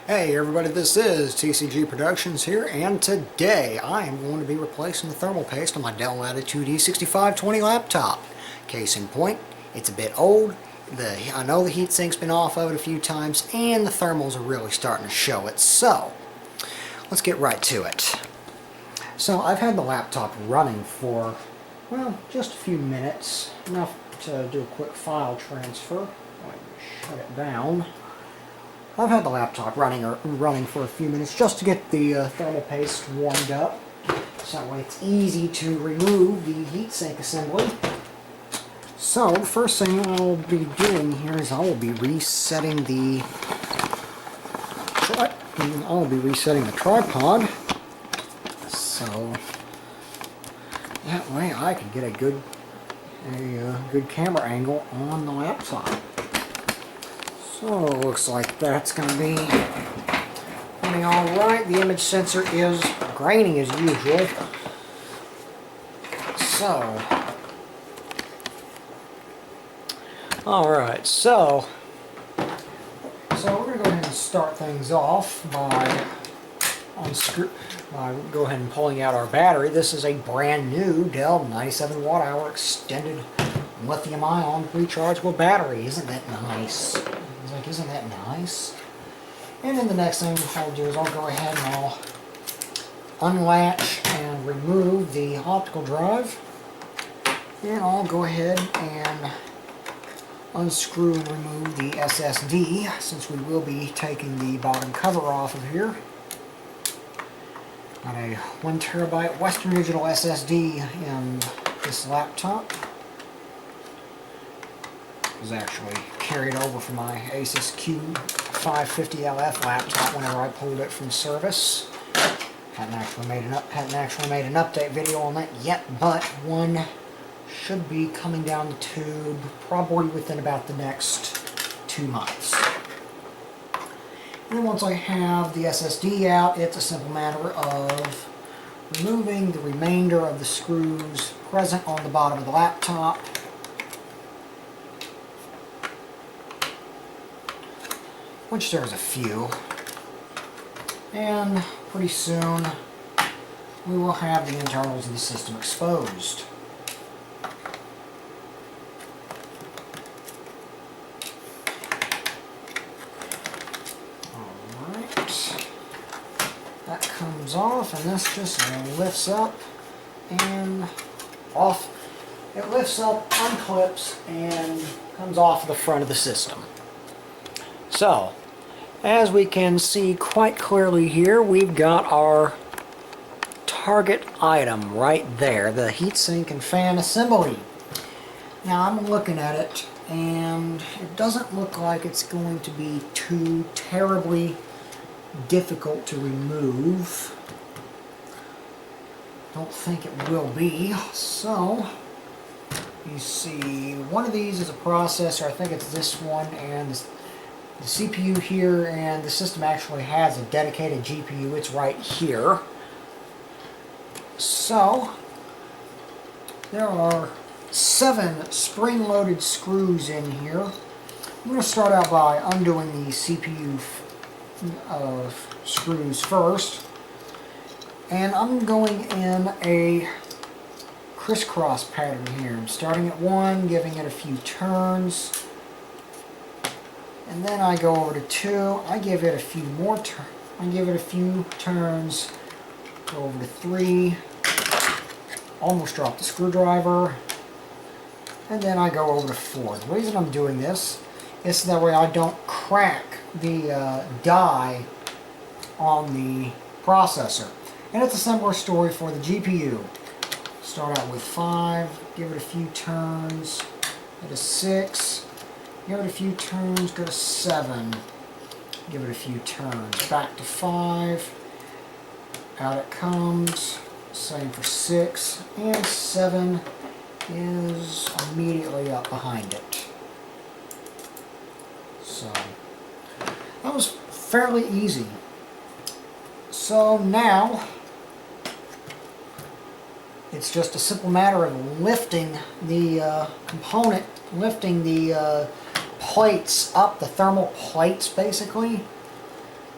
Hey everybody, this is TCG Productions here, and today I am going to be replacing the thermal paste on my Dell Latitude E6520 laptop. Case in point, it's a bit old, I know the heat sink's been off of it a few times, and the thermals are really starting to show it, so let's get right to it. So I've had the laptop running for, well, just a few minutes, enough to do a quick file transfer. Let me shut it down. I've had the laptop running for a few minutes just to get the thermal paste warmed up, so that way it's easy to remove the heatsink assembly. So the first thing I'll be doing here is I will be resetting the tripod, so that way I can get a good camera angle on the laptop. So looks like that's going to be running alright. The image sensor is graining as usual. So, alright, so we're going to go ahead and start things off by go ahead and pulling out our battery. This is a brand new Dell 97 watt hour extended lithium ion rechargeable battery. Isn't that nice? Isn't that nice? And then the next thing I'll do is I'll go ahead and I'll unlatch and remove the optical drive. And I'll go ahead and unscrew and remove the SSD, since we will be taking the bottom cover off of here. Got a 1 terabyte Western Digital SSD in this laptop. It was actually carried over from my Asus Q550LF laptop whenever I pulled it from service. Hadn't actually made an update video on that yet, but one should be coming down the tube probably within about the next 2 months. And then once I have the SSD out, it's a simple matter of removing the remainder of the screws present on the bottom of the laptop, which there's a few, and pretty soon we will have the internals of the system exposed. Alright, that comes off, and this just lifts up and off. It lifts up, unclips, and comes off the front of the system. So, as we can see quite clearly here, we've got our target item right there, the heatsink and fan assembly. Now I'm looking at it, and it doesn't look like it's going to be too terribly difficult to remove. Don't think it will be. So, you see, one of these is a processor. I think it's this one, and the CPU here, and the system actually has a dedicated GPU. It's right here. So, there are 7 spring-loaded screws in here. I'm going to start out by undoing the CPU screws first. And I'm going in a crisscross pattern here. I'm starting at 1, giving it a few turns. And then I go over to 2, I give it a few more turns, go over to 3, almost drop the screwdriver, and then I go over to 4. The reason I'm doing this is so that way I don't crack the die on the processor. And it's a similar story for the GPU. Start out with 5, give it a few turns, go to 6, give it a few turns, go to 7, give it a few turns, back to 5, out it comes, same for 6, and 7 is immediately up behind it. So, that was fairly easy. So now, it's just a simple matter of lifting the plates up, the thermal plates basically,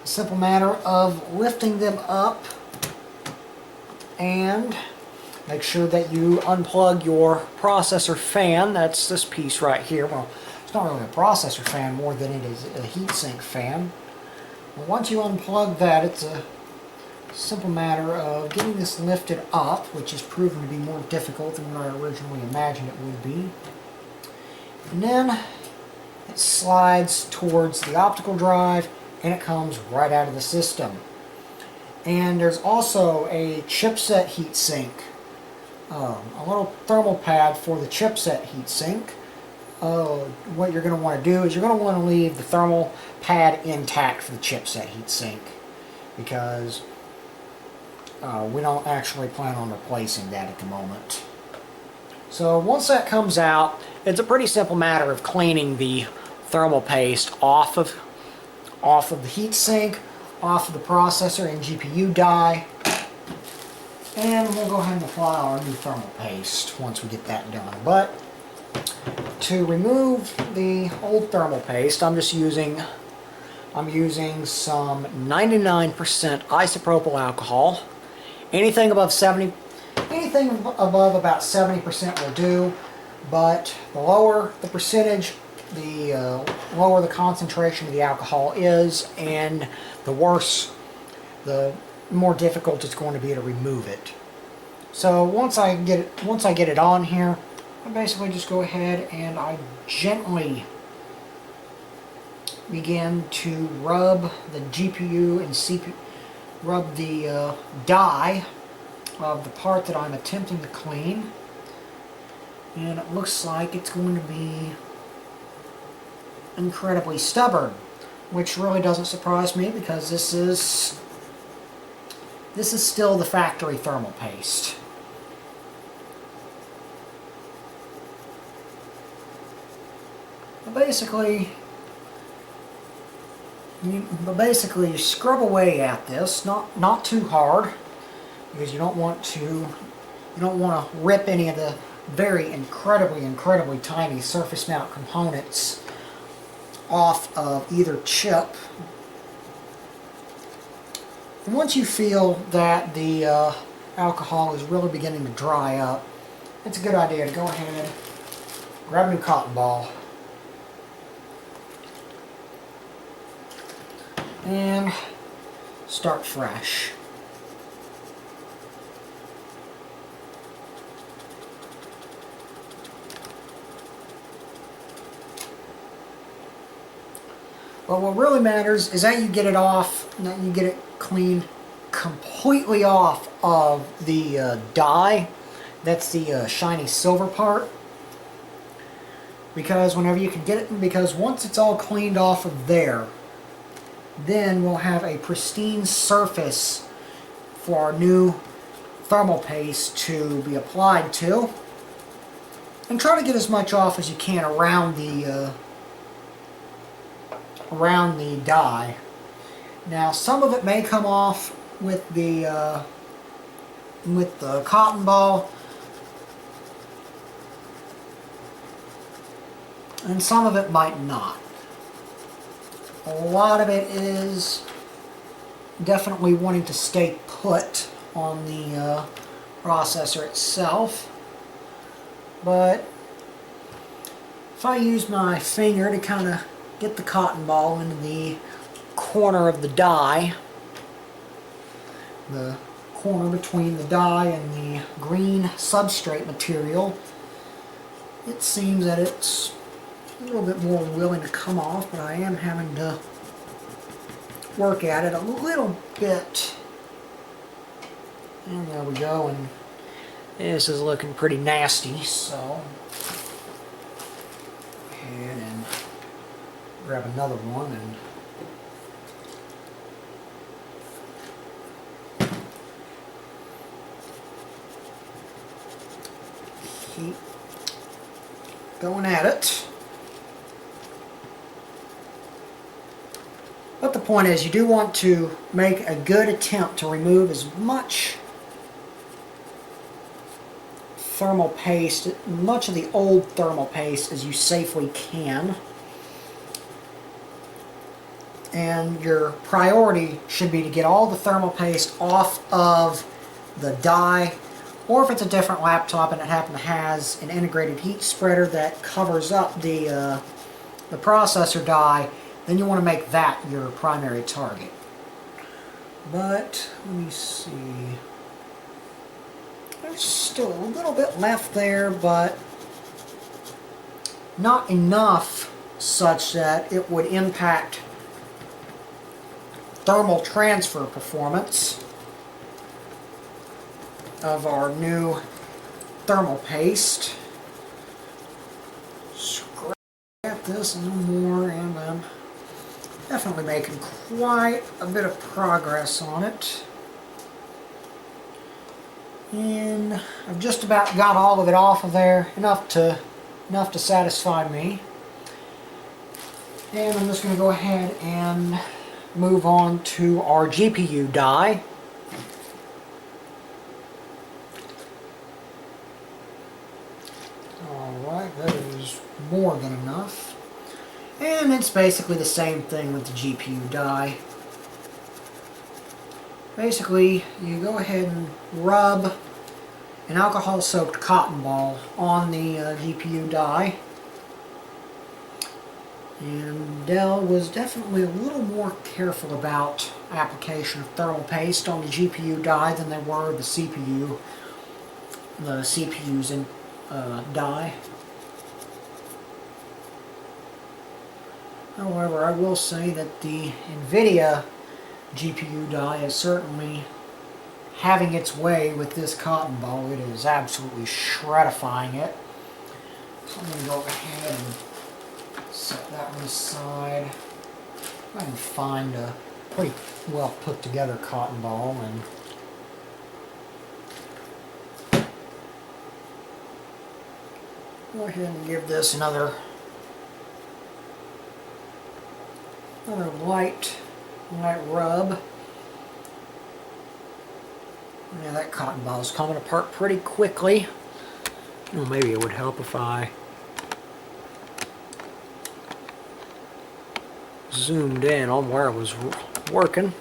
A simple matter of lifting them up and make sure that you unplug your processor fan. That's this piece right here. Well, it's not really a processor fan more than it is a heatsink fan. Well, once you unplug that, it's a simple matter of getting this lifted up, which has proven to be more difficult than what I originally imagined it would be. And then it slides towards the optical drive and it comes right out of the system. And there's also a chipset heatsink, a little thermal pad for the chipset heatsink. What you're going to want to do is you're going to want to leave the thermal pad intact for the chipset heatsink, because we don't actually plan on replacing that at the moment. So once that comes out, it's a pretty simple matter of cleaning the thermal paste off of the heatsink, off of the processor and GPU die, and we'll go ahead and apply our new thermal paste once we get that done. But to remove the old thermal paste, I'm using some 99% isopropyl alcohol. Anything above about 70% will do, but the lower the percentage, the lower the concentration of the alcohol is, and the worse, the more difficult it's going to be to remove it. So once I get it on here, I basically just go ahead and I gently begin to rub the GPU and CPU, rub the die of the part that I'm attempting to clean, and it looks like it's going to be incredibly stubborn, which really doesn't surprise me, because this is still the factory thermal paste. But basically you scrub away at this, not too hard, because you don't want to rip any of the very incredibly tiny surface mount components off of either chip. And once you feel that the alcohol is really beginning to dry up, it's a good idea to go ahead, grab a new cotton ball, and start fresh. But what really matters is that you get it off, that you get it cleaned completely off of the die. That's the shiny silver part. Because whenever you can get it, because once it's all cleaned off of there, then we'll have a pristine surface for our new thermal paste to be applied to. And try to get as much off as you can around the die. Now, some of it may come off with the cotton ball, and some of it might not. A lot of it is definitely wanting to stay put on the processor itself, but if I use my finger to kind of get the cotton ball into the corner of the die, the corner between the die and the green substrate material, it seems that it's a little bit more willing to come off, but I am having to work at it a little bit. And there we go, and this is looking pretty nasty, so go ahead and grab another one and keep going at it. But the point is, you do want to make a good attempt to remove as much thermal paste, much of the old thermal paste as you safely can. and your priority should be to get all the thermal paste off of the die, or if it's a different laptop and it has an integrated heat spreader that covers up the processor die, then you want to make that your primary target. But let me see, there's still a little bit left there, but not enough such that it would impact thermal transfer performance of our new thermal paste. Scrap this a little more, and I'm definitely making quite a bit of progress on it. And I've just about got all of it off of there, enough to satisfy me. And I'm just going to go ahead and move on to our GPU die. Alright, that is more than enough. And it's basically the same thing with the GPU die. Basically, you go ahead and rub an alcohol-soaked cotton ball on the GPU die. And Dell was definitely a little more careful about application of thermal paste on the GPU die than they were the CPU's die. However, I will say that the NVIDIA GPU die is certainly having its way with this cotton ball. It is absolutely shredifying it. So I'm going to go ahead and set that one aside. I can find a pretty well put together cotton ball and go ahead and give this another light rub. Yeah, that cotton ball is coming apart pretty quickly. Well, maybe it would help if I zoomed in on where it was working.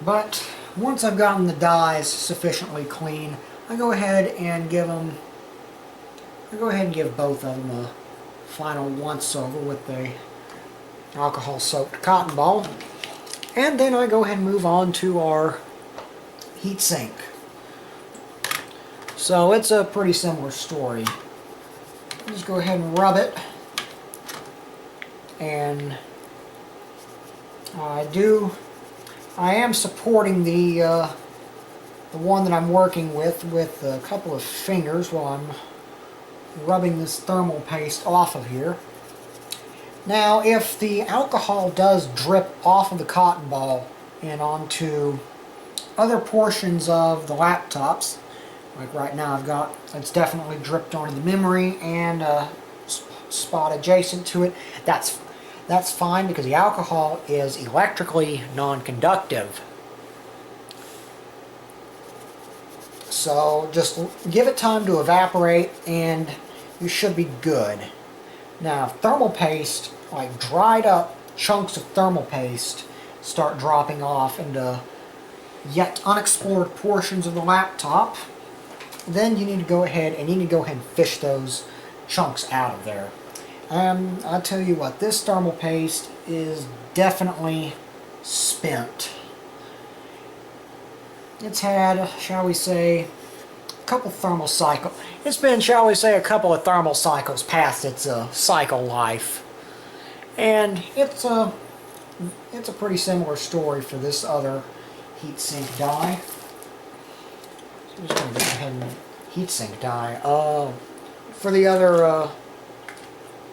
But once I've gotten the dies sufficiently clean, I go ahead and give both of them a final once over with the alcohol soaked cotton ball. And then I go ahead and move on to our heatsink. So it's a pretty similar story. Just go ahead and rub it. And I am supporting the one that I'm working with a couple of fingers while I'm rubbing this thermal paste off of here. Now, if the alcohol does drip off of the cotton ball and onto other portions of the laptops, like right now it's definitely dripped onto the memory and a spot adjacent to it, that's fine because the alcohol is electrically non-conductive. So just give it time to evaporate and you should be good. Now, thermal paste, like dried up chunks of thermal paste, start dropping off into yet unexplored portions of the laptop, then you need to go ahead and fish those chunks out of there. I'll tell you what, this thermal paste is definitely spent. It's had, shall we say, a couple thermal cycles. It's been, shall we say, a couple of thermal cycles past its cycle life. And it's a pretty similar story for this other heatsink die. So I'm just going to go ahead and heatsink die. For the other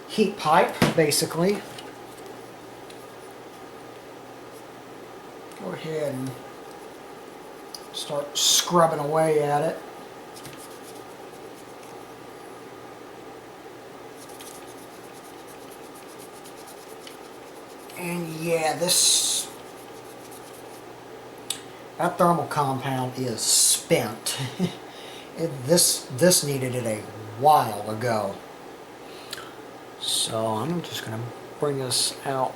heat pipe, basically, go ahead and start scrubbing away at it. And yeah, that thermal compound is spent. This needed it a while ago. So I'm just going to bring us out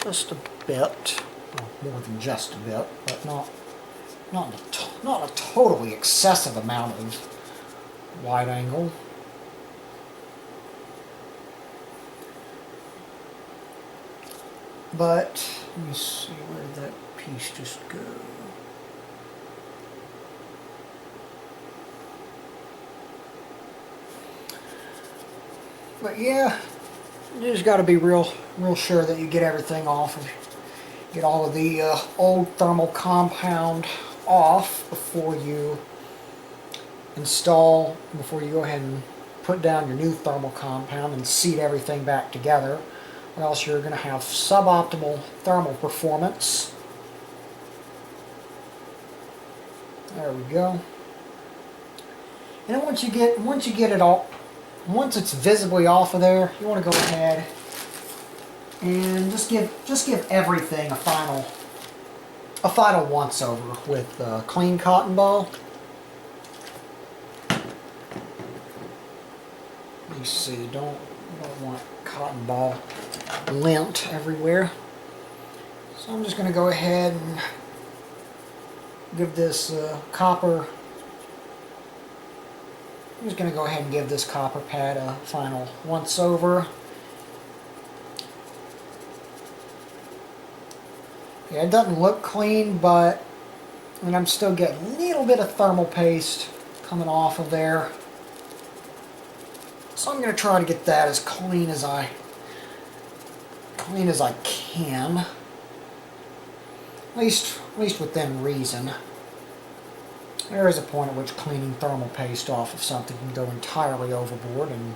just a bit, well, more than just a bit, but not a totally excessive amount of wide angle. But let me see, where did that piece just go? But yeah, you just got to be real sure that you get everything off, get all of the old thermal compound off before you go ahead and put down your new thermal compound and seat everything back together, or else you're going to have suboptimal thermal performance. There we go. And then once you get it all, once it's visibly off of there, you want to go ahead and just give everything a final once over with clean cotton ball. You see, you don't want cotton ball lint everywhere. So I'm just going to go ahead and give this copper. I'm just going to go ahead and give this copper pad a final once over. Yeah, it doesn't look clean, but I mean, I'm still getting a little bit of thermal paste coming off of there. So I'm going to try to get that as clean as I can. At least within reason. There is a point at which cleaning thermal paste off of something can go entirely overboard, and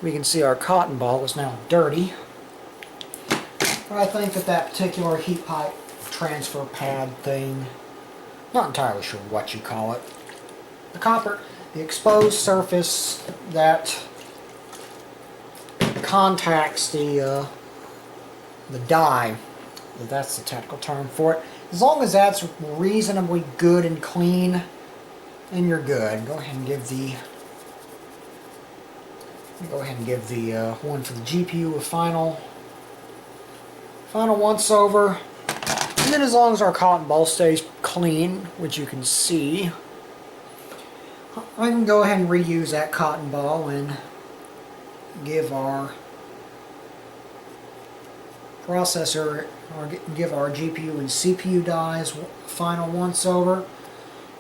we can see our cotton ball is now dirty. But I think that particular heat pipe transfer pad thing, not entirely sure what you call it, the exposed surface that contacts the die, that's the technical term for it. As long as that's reasonably good and clean, then you're good. Go ahead and give the one for the GPU a final once over. And then as long as our cotton ball stays clean, which you can see, I can go ahead and reuse that cotton ball and give our processor, or give our GPU and CPU dies final once over.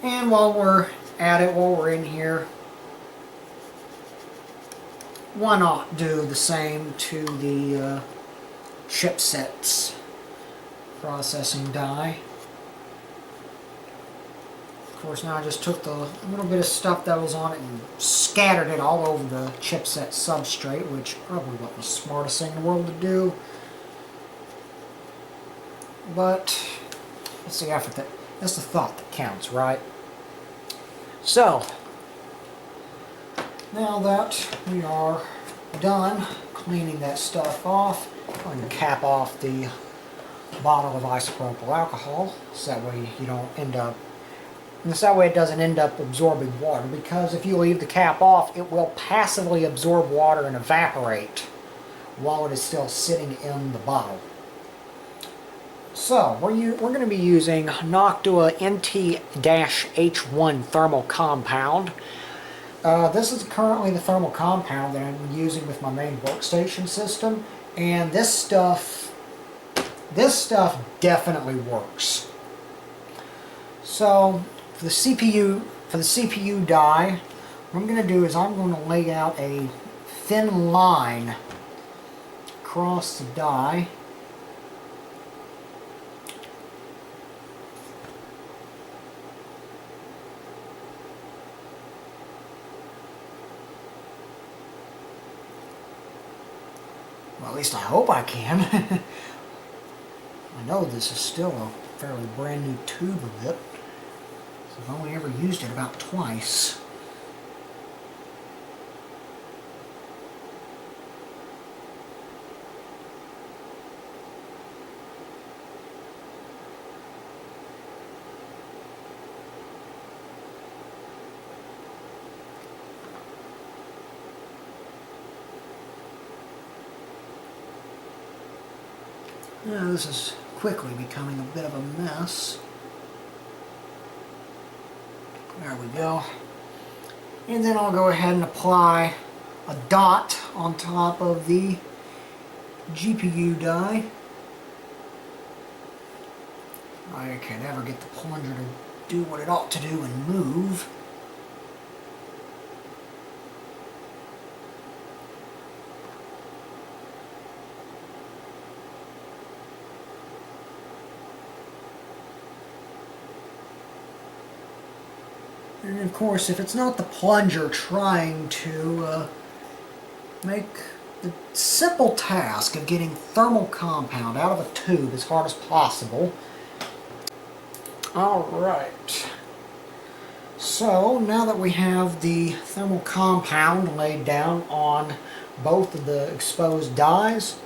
And while we're at it, while we're in here, why not do the same to the chipset's processing die. Of course, now I just took the little bit of stuff that was on it and scattered it all over the chipset substrate, which probably wasn't the smartest thing in the world to do. But it's the effort that's the thought that counts, right? So now that we are done cleaning that stuff off, I'm going to cap off the bottle of isopropyl alcohol, so that way you don't end up, and that way it doesn't end up absorbing water, because if you leave the cap off, it will passively absorb water and evaporate while it is still sitting in the bottle. So we're going to be using Noctua NT-H1 thermal compound. This is currently the thermal compound that I'm using with my main workstation system, and this stuff definitely works. So for the CPU die, what I'm going to do is I'm going to lay out a thin line across the die. Well, at least I hope I can. I know this is still a fairly brand new tube of it. So I've only ever used it about twice. Now this is quickly becoming a bit of a mess. There we go. And then I'll go ahead and apply a dot on top of the GPU die. I can never get the plunger to do what it ought to do and move. And of course, if it's not the plunger trying to make the simple task of getting thermal compound out of a tube as hard as possible. Alright, so now that we have the thermal compound laid down on both of the exposed dies,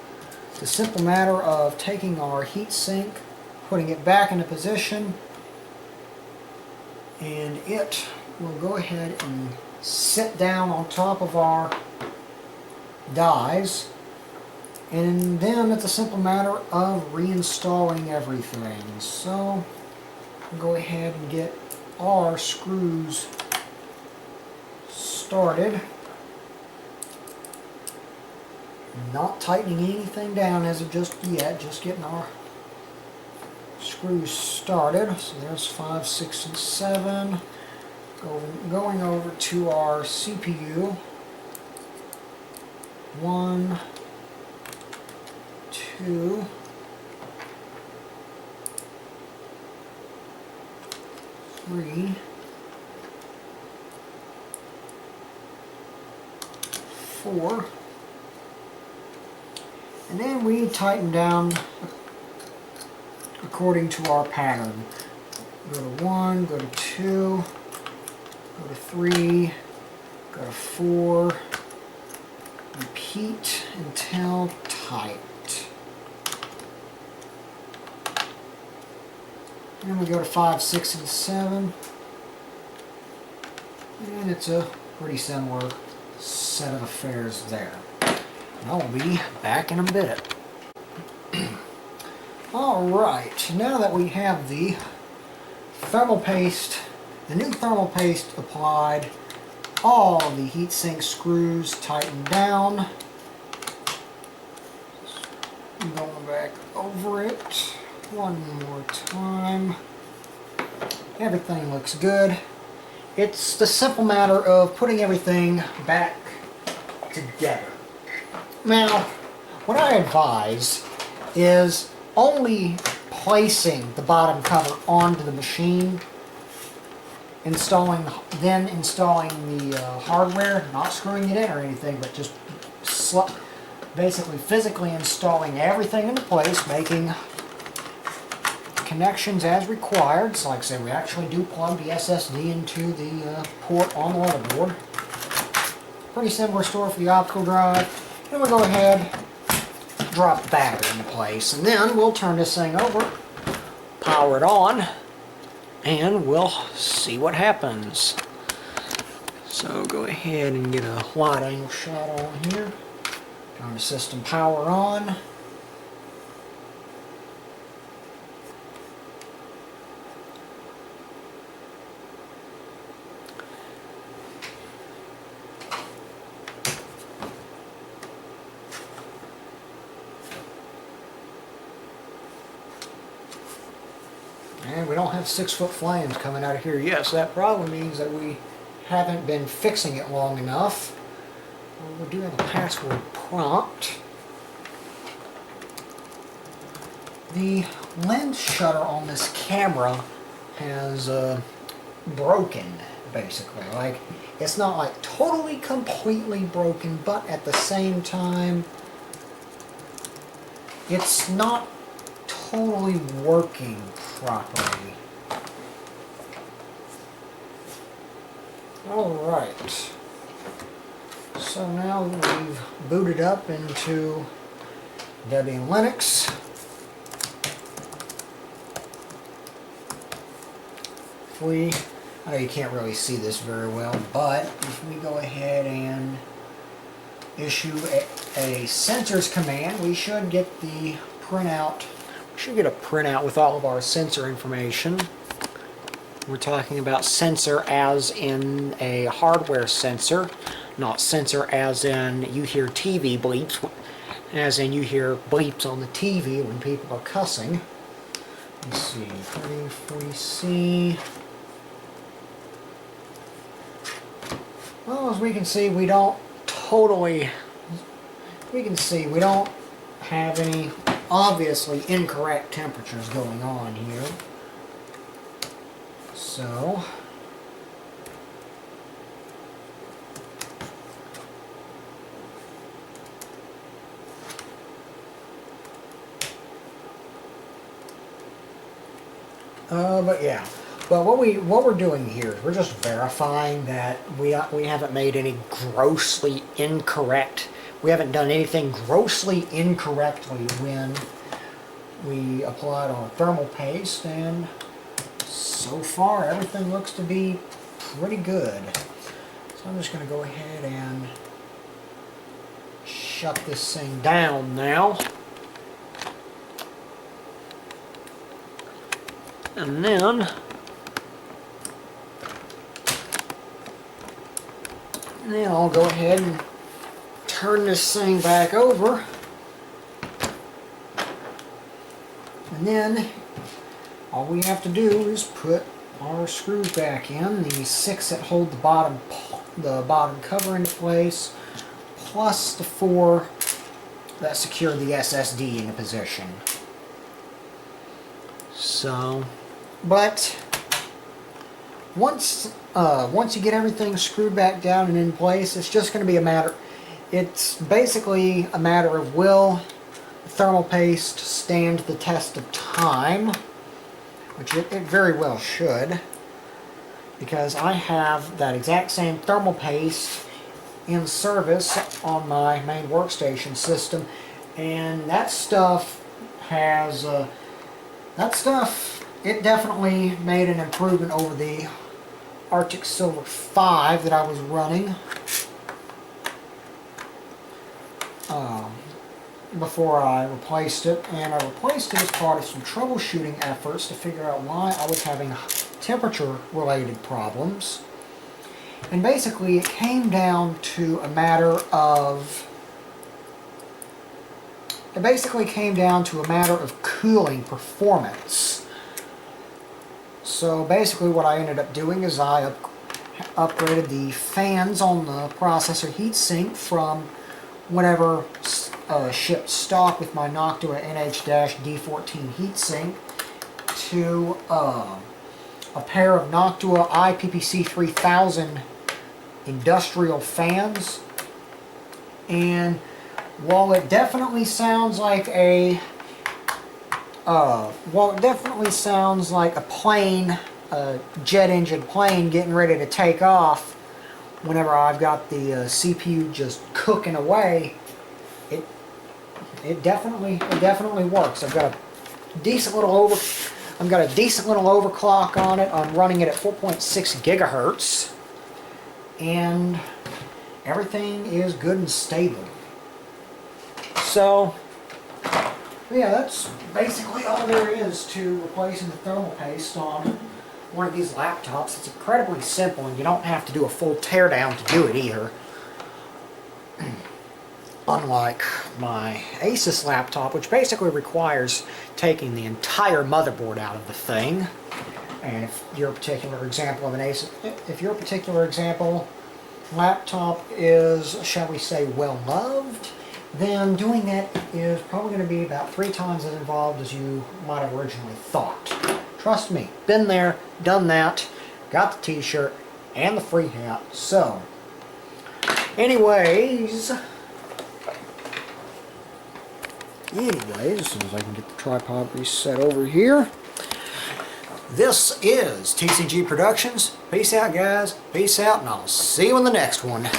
it's a simple matter of taking our heat sink, putting it back into position, and it will go ahead and sit down on top of our dies, and then it's a simple matter of reinstalling everything. So we'll go ahead and get our screws started, not tightening anything down as of just yet, just getting our screws started. So there's 5, 6, and 7. Going over to our CPU. 1, 2, 3, 4, and then we tighten down according to our pattern. Go to 1, go to 2, go to 3, go to 4, repeat until tight. And then we go to 5, 6, and 7. And it's a pretty similar set of affairs there. And I'll be back in a bit. Alright, now that we have the thermal paste, the new thermal paste applied, all the heatsink screws tightened down, going back over it one more time. Everything looks good. It's the simple matter of putting everything back together. Now, what I advise is only placing the bottom cover onto the machine, then installing the hardware, not screwing it in or anything, but just basically physically installing everything into place, making connections as required. So like I said, we actually do plug the SSD into the port on the motherboard. Pretty similar story for the optical drive. Then we go ahead, drop the battery into place, and then we'll turn this thing over, power it on, and we'll see what happens. So go ahead and get a wide angle shot on here. Turn the system power on. And we don't have 6-foot flames coming out of here yet, so that probably means that we haven't been fixing it long enough. Well, we do have a password prompt. The lens shutter on this camera has broken, basically. Like, it's not like totally completely broken, but at the same time, it's not totally working properly. Alright, so now we've booted up into Debian Linux. I know you can't really see this very well, but if we go ahead and issue a sensors command, we should get the printout. We should get a printout with all of our sensor information. We're talking about sensor as in a hardware sensor, not sensor as in you hear TV bleeps, as in you hear bleeps on the TV when people are cussing. Let's see, 3040C. Well, as we can see, we don't have any obviously incorrect temperatures going on here. So, but yeah. But what we're doing here is we're just verifying that we haven't made any grossly incorrect. We haven't done anything grossly incorrectly when we applied our thermal paste, and so far everything looks to be pretty good. So I'm just going to go ahead and shut this thing down now. And then I'll go ahead and turn this thing back over. And then all we have to do is put our screws back in, the 6 that hold the bottom cover into place, plus the 4 that secure the SSD into position. So, but once you get everything screwed back down and in place, it's just going to be it's basically a matter of will the thermal paste stand the test of time, which it very well should, because I have that exact same thermal paste in service on my main workstation system, and that stuff it definitely made an improvement over the Arctic Silver 5 that I was running before I replaced it. And I replaced it as part of some troubleshooting efforts to figure out why I was having temperature related problems. And basically it came down to a matter of cooling performance. So basically what I ended up doing is I upgraded the fans on the processor heatsink from whatever shipped stock with my Noctua NH-D14 heatsink to a pair of Noctua IPPC 3000 industrial fans. And while it definitely sounds like a plane, jet engine plane getting ready to take off, whenever I've got the CPU just cooking away, it definitely works. I've got a decent little overclock on it. I'm running it at 4.6 gigahertz, and everything is good and stable. So, yeah, that's basically all there is to replacing the thermal paste on one of these laptops. It's incredibly simple, and you don't have to do a full teardown to do it either. Unlike my Asus laptop, which basically requires taking the entire motherboard out of the thing. And if your particular example of an Asus, if your particular example laptop is, shall we say, well loved, then doing that is probably going to be about 3 times as involved as you might have originally thought. Trust me, been there, done that, got the t-shirt and the free hat. So, anyways, as soon as I can get the tripod reset over here, this is TCG Productions. Peace out, guys. Peace out, and I'll see you in the next one.